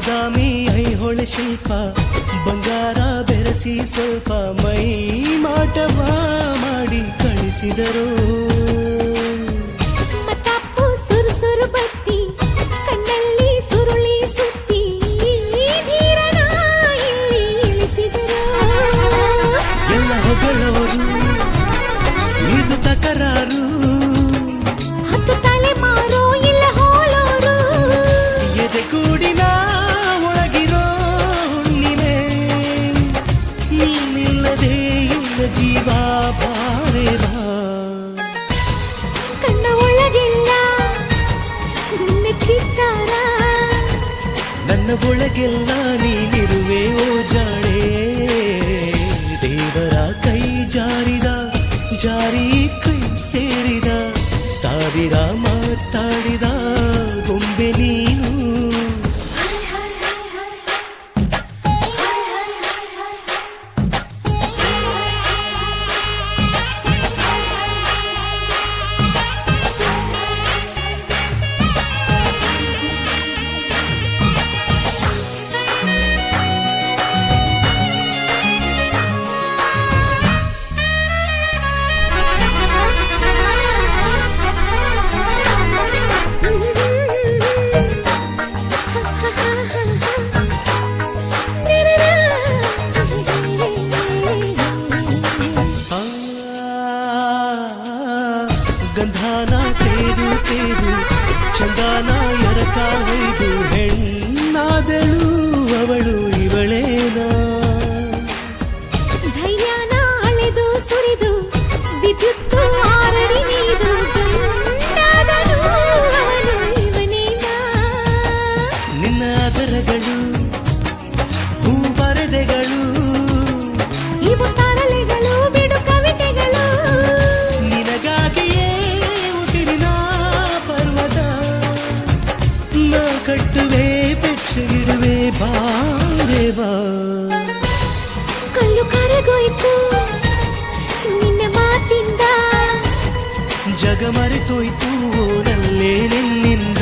ಬಾದಾಮಿ ಐಹೊಳೆ ಶಿಲ್ಪ ಬಂಗಾರ ಬೆರೆಸಿ ಸ್ವಲ್ಪ ಮೈ ಮಾಟವ ಮಾಡಿ ಕಳಿಸಿದರು. ಮತ್ತಪ್ಪು ಸುರು ಬತ್ತಿ ಕಣ್ಣಲ್ಲಿ ಸುರುಳಿ ಸುತ್ತಿ ಧೀರನ ಇಲ್ಲಿ ಇಳಿಸಿದರು. ಎಲ್ಲ ಹೊಗಳೋರು ಇದು ತಕರಾರು, ಹತ್ತು ತಲೆಮಾರು ಇಲ್ಲ ಹೋಲೋರು. ಎದೆ ಕೂಡಿನ ಒಳಗಿರೋ ಹುಣ್ಣಿಮೆ ನೀನಿಲ್ಲದೆ ಇಲ್ಲ ಜೀವ ಬಾರೇವಾ. ಕಣ್ಣ ಒಳಗೆಲ್ಲ ಗುಂಡೆ ಚಿತ್ತಾರ, ನನ್ನ ಒಳಗೆಲ್ಲ ನೀನಿರುವೆ ಓ ಜಾಣೆ. ದೇವರ ಕೈ ಜಾರಿದ ಜಾರಿ ಕೈ ಸೇರಿದ ಸಾವಿರ ಮಾತಾಡಿದ ಗೊಂಬೆ ನೀನು. ಗಂಧಾನ ತೇದು ತೇದು ಚಂದಾನ ಎರಕ ಹೊಯ್ದು ಹೆಣ್ಣಾದಳು ಅವಳು ಇವಳೇನ. ಧೈರ್ಯನ ಅಳೆದು ಸುರಿದು ವಿದ್ಯುತ್ತು ಆರರಿ ನೀದು ಗಂಡಾದನು ಅವನು ಇವನೇನಾ. ನಿನ್ನ ಅದರಗಳು ಹೂ ಬರೆದೆಗಳು ಇವು ತರಲೆಗಳು ಬಿಡು ಕವಿತೆಗಳು. ನಿನಗಾಗಿಯೇ ಉಸಿರಿನ ಪರ್ವತ ನಾ ಕಟ್ಟುವೆ ಬೆಚ್ಚಗಿಡುವೆ ಬಾರೆ ಬಾ. ಕಲ್ಲು ಕರಗೋಯ್ತು ನಿನ್ನ ಮಾತಿಂದ, ಜಗ ಮರೆತೋಯ್ತು ನಲ್ಲೇ ನಿನ್ನಿಂದ.